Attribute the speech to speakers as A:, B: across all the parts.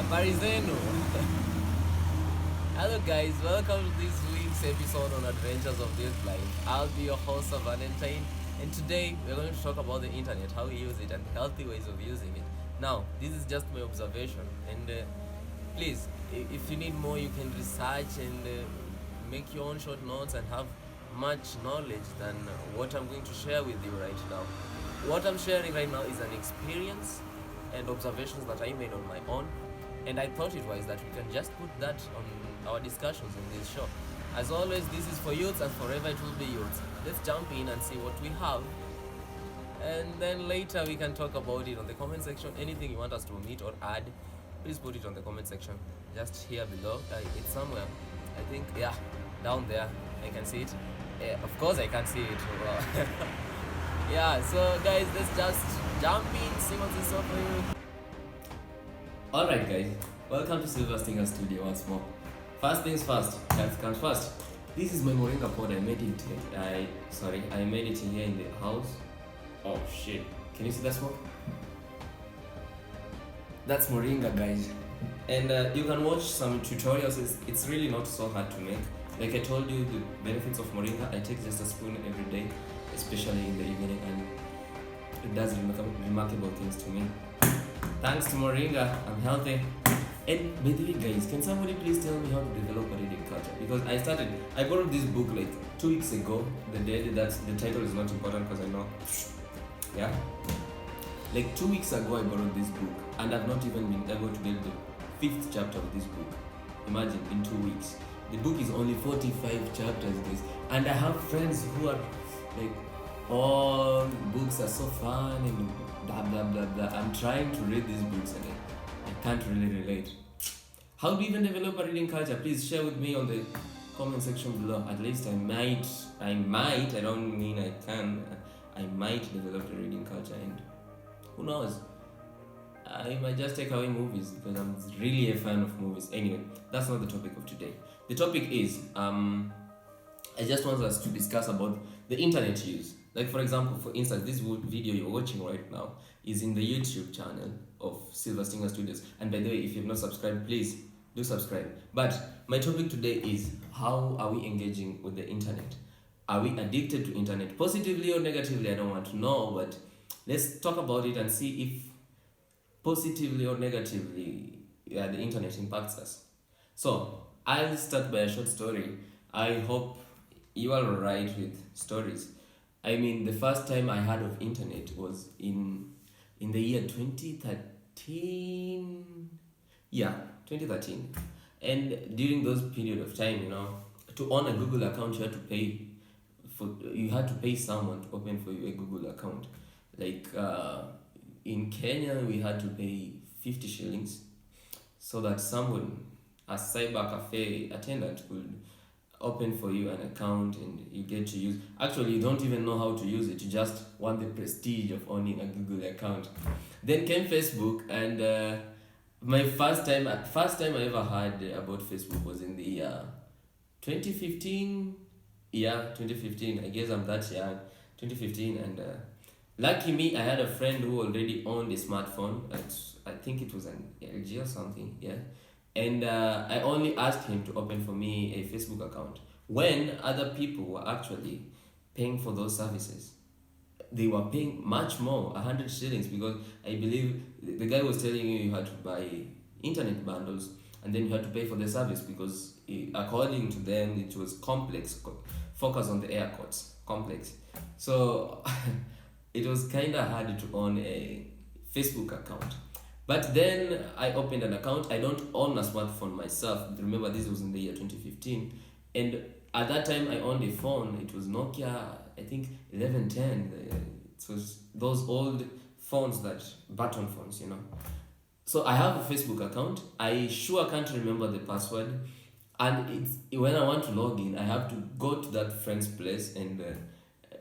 A: Marizeno. Hello guys, welcome to this week's episode on Adventures of This Life. I'll be your host of Valentine, and today we're going to talk about the internet, how we use it, and healthy ways of using it. Now, this is just my observation, and please, if you need more, you can research and make your own short notes and have much knowledge than what I'm going to share with you right now. What I'm sharing right now is an experience and observations that I made on my own, and I thought it wise that we can just put that on our discussions in this show. As always, this is for youths and forever it will be youths. Let's jump in and see what we have, and then later we can talk about it on the comment section. Anything you want us to omit or add, please put it on the comment section just here below. It's somewhere, I think, yeah, down there. I can see it. Of course I can see it. Wow. Yeah, so guys, let's just jump in, see what's in store for you. Alright guys, welcome to Silver Stinger Studio once more. First things first, health comes first. This is my Moringa pod. I made it I made it here in the house. Oh shit. Can you see that smoke? That's Moringa, guys. And you can watch some tutorials. It's really not so hard to make. Like I told you, the benefits of Moringa, I take just a spoon every day, especially in the evening, and it does remarkable things to me. Thanks to Moringa, I'm healthy. And by the way, guys, can somebody please tell me how to develop a reading culture? Because I borrowed this book like 2 weeks ago. The title is not important because I know. Yeah? Like 2 weeks ago, I borrowed this book, and I've not even been able to get the 5th chapter of this book. Imagine, in 2 weeks. The book is only 45 chapters, guys. And I have friends who are like, all books are so fun and blah blah blah blah. I'm trying to read these books and I can't really relate. How do you even develop a reading culture? Please share with me on the comment section below. At least I don't mean I can, I might develop a reading culture, and who knows? I might just take away movies because I'm really a fan of movies. Anyway, that's not the topic of today. The topic is, I just want us to discuss about the internet use. Like for example, for instance, this video you're watching right now is in the YouTube channel of Silver Stinger Studios. And by the way, if you've not subscribed, please do subscribe. But my topic today is, how are we engaging with the internet? Are we addicted to internet? Positively or negatively, I don't want to know, but let's talk about it and see if positively or negatively the internet impacts us. So I'll start by a short story. I hope you are alright with stories. I mean, the first time I heard of internet was in the year 2013. Yeah, 2013. And during those period of time, to own a Google account, you had to pay someone to open for you a Google account. Like in Kenya, we had to pay 50 shillings so that someone, a cyber cafe attendant, could open for you an account and you get to use. Actually, you don't even know how to use it. You just want the prestige of owning a Google account. Then came Facebook, and my first time I ever heard about Facebook was in the 2015. Yeah, 2015. I guess I'm that young. 2015, and lucky me, I had a friend who already owned a smartphone. I think it was an LG or something. Yeah. And I only asked him to open for me a Facebook account when other people were actually paying for those services. They were paying much more, 100 shillings, because I believe the guy was telling you had to buy internet bundles and then you had to pay for the service because according to them it was complex, focus on the air quotes, complex. So it was kind of hard to own a Facebook account. But then I opened an account. I don't own a smartphone myself. Remember, this was in the year 2015. And at that time, I owned a phone. It was Nokia, I think, 1110. It was those old phones, button phones, So I have a Facebook account. I sure can't remember the password. And when I want to log in, I have to go to that friend's place and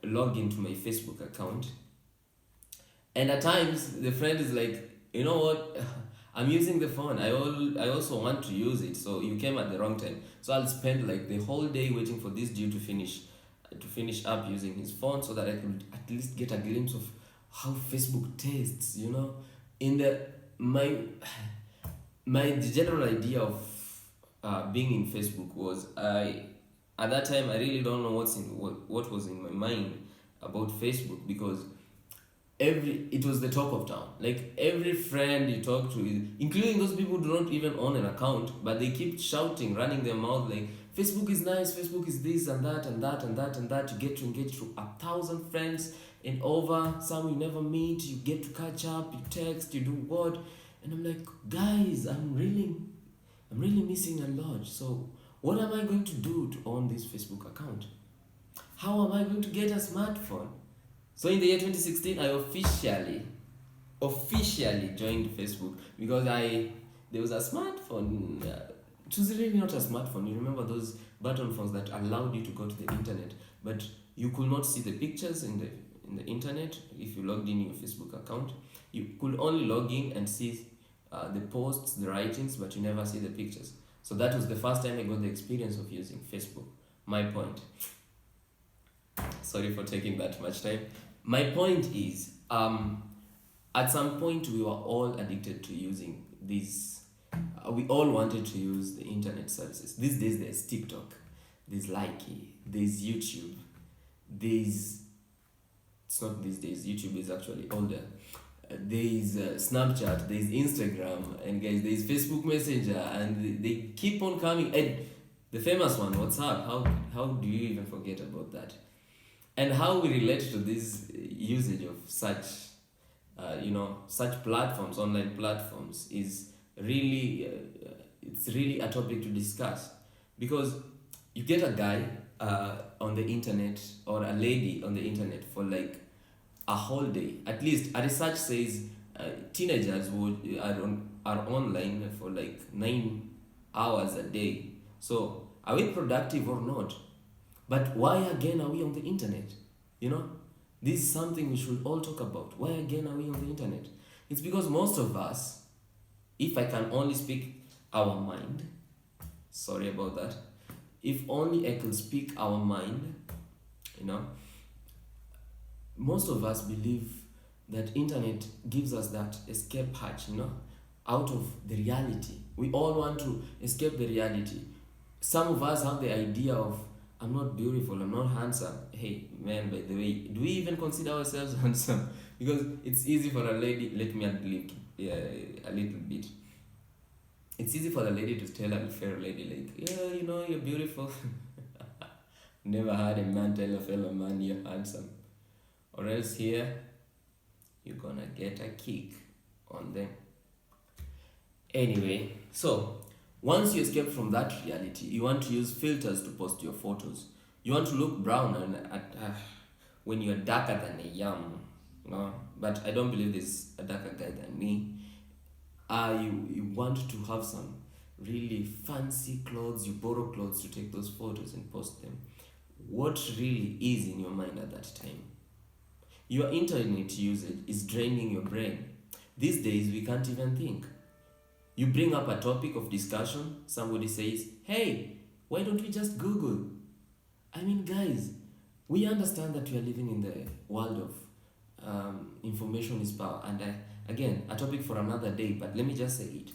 A: log into my Facebook account. And at times, the friend is like, you know what, I'm using the phone. I also want to use it, so you came at the wrong time. So I'll spend like the whole day waiting for this dude to finish up using his phone so that I could at least get a glimpse of how Facebook tastes, In my The general idea of being in Facebook was, at that time I really don't know what was in my mind about Facebook, because it was the talk of town. Like every friend you talk to, including those people who do not even own an account, but they keep shouting, running their mouth like Facebook is nice, Facebook is this and that and that and that and that. You get to engage through 1,000 friends and over. Some you never meet, you get to catch up, you text, you do what. And I'm like, guys, I'm really missing a lot. So what am I going to do to own this Facebook account? How am I going to get a smartphone? So in the year 2016, I officially joined Facebook, because there was a smartphone. It was really not a smartphone. You remember those button phones that allowed you to go to the internet, but you could not see the pictures in the internet if you logged in your Facebook account. You could only log in and see the posts, the writings, but you never see the pictures. So that was the first time I got the experience of using Facebook. My point. Sorry for taking that much time. My point is, at some point we were all addicted to using these. We all wanted to use the internet services. These days there's TikTok, there's Likey, there's YouTube, there's. It's not these days. YouTube is actually older. There's Snapchat, there's Instagram, and guys, there's Facebook Messenger, and they keep on coming. And the famous one, WhatsApp. How do you even forget about that? And how we relate to this usage of such, such platforms, online platforms, is really, it's really a topic to discuss, because you get a guy on the internet, or a lady on the internet, for like a whole day. At least a research says teenagers are online for like 9 hours a day. So are we productive or not? But why again are we on the internet? This is something we should all talk about. Why again are we on the internet? It's because most of us, if I can only speak our mind, sorry about that, if only I could speak our mind, most of us believe that internet gives us that escape hatch, out of the reality. We all want to escape the reality. Some of us have the idea of, I'm not beautiful, I'm not handsome. Hey, man, by the way, do we even consider ourselves handsome? Because it's easy for a lady, let me admit, a little bit. It's easy for a lady to tell a fair lady, like, yeah, you're beautiful. Never had a man tell a fellow man you're handsome. Or else here, you're gonna get a kick on them. Anyway, so once you escape from that reality, you want to use filters to post your photos. You want to look brown when you're darker than a yam, But I don't believe there's a darker guy than me. You want to have some really fancy clothes. You borrow clothes to take those photos and post them. What really is in your mind at that time? Your internet usage is draining your brain. These days, we can't even think. You bring up a topic of discussion, somebody says, hey, why don't we just Google? I mean, guys, we understand that we are living in the world of information is power. And again, a topic for another day, but let me just say it.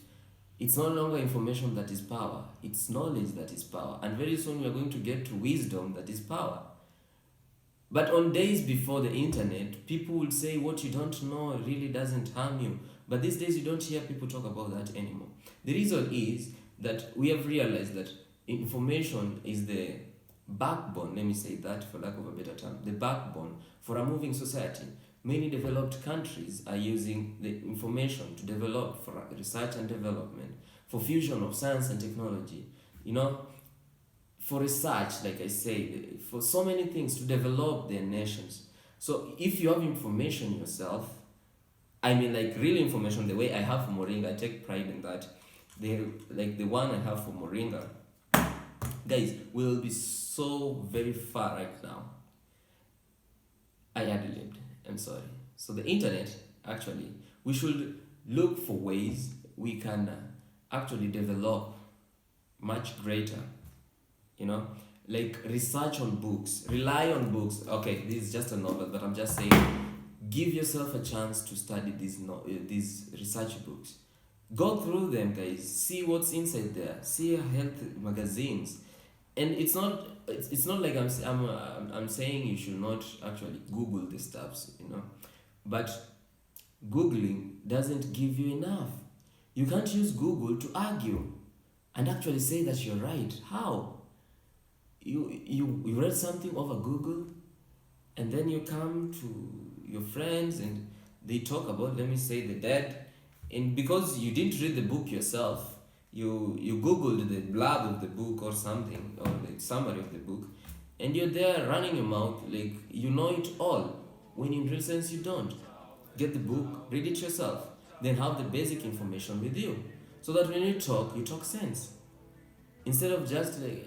A: It's no longer information that is power. It's knowledge that is power. And very soon we are going to get to wisdom that is power. But on days before the internet, people would say what you don't know really doesn't harm you. But these days you don't hear people talk about that anymore. The reason is that we have realized that information is the backbone, let me say that for lack of a better term, the backbone for a moving society. Many developed countries are using the information to develop for research and development, for fusion of science and technology, for research, like I say, for so many things to develop their nations. So if you have information yourself, I mean like real information, the way I have for Moringa, I take pride in that. The one I have for Moringa, guys, will be so very far right now. I ad-libbed, I'm sorry. So the internet, actually, we should look for ways we can actually develop much greater, like research on books, rely on books. Okay, this is just a novel, but I'm just saying, give yourself a chance to study these research books. Go through them, guys. See what's inside there. See health magazines. And it's not like I'm saying you should not actually Google the stuffs, you know. But Googling doesn't give you enough. You can't use Google to argue and actually say that you're right. How? You read something over Google, and then you come to your friends and they talk about, let me say, the dead, and because you didn't read the book yourself, you googled the blab of the book or something, or the summary of the book, and you're there running your mouth like you know it all, when in real sense you don't. Get the book, read it yourself, then have the basic information with you, so that when you talk sense, instead of just like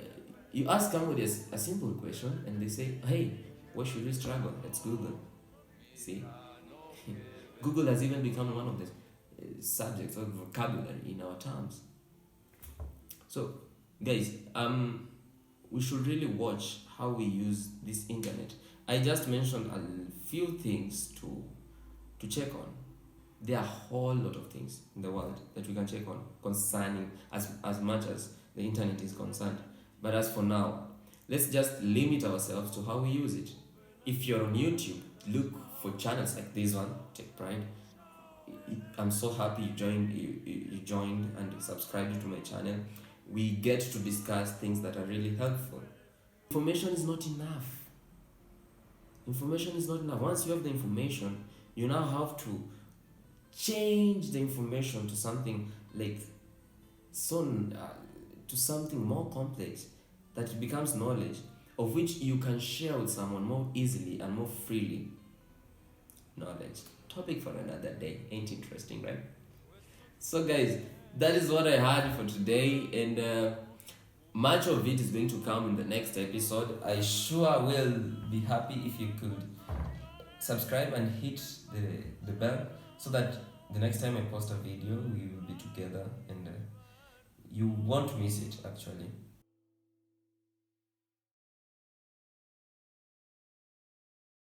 A: you ask somebody a simple question and they say, hey, why should we struggle? Let's Google. See, Google has even become one of the subjects of vocabulary in our terms. So, guys, we should really watch how we use this internet. I just mentioned a few things to check on. There are a whole lot of things in the world that we can check on concerning as much as the internet is concerned. But as for now, let's just limit ourselves to how we use it. If you're on YouTube, look for channels like this one, Tech Pride. I'm so happy you joined and subscribed to my channel. We get to discuss things that are really helpful. Information is not enough. Information is not enough. Once you have the information, you now have to change the information to something like to something more complex, that it becomes knowledge of which you can share with someone more easily and more freely. Knowledge. Topic for another day. Ain't interesting, right? So, guys, that is what I had for today, and much of it is going to come in the next episode. I sure will be happy if you could subscribe and hit the bell, so that the next time I post a video, we will be together, and you won't miss it actually.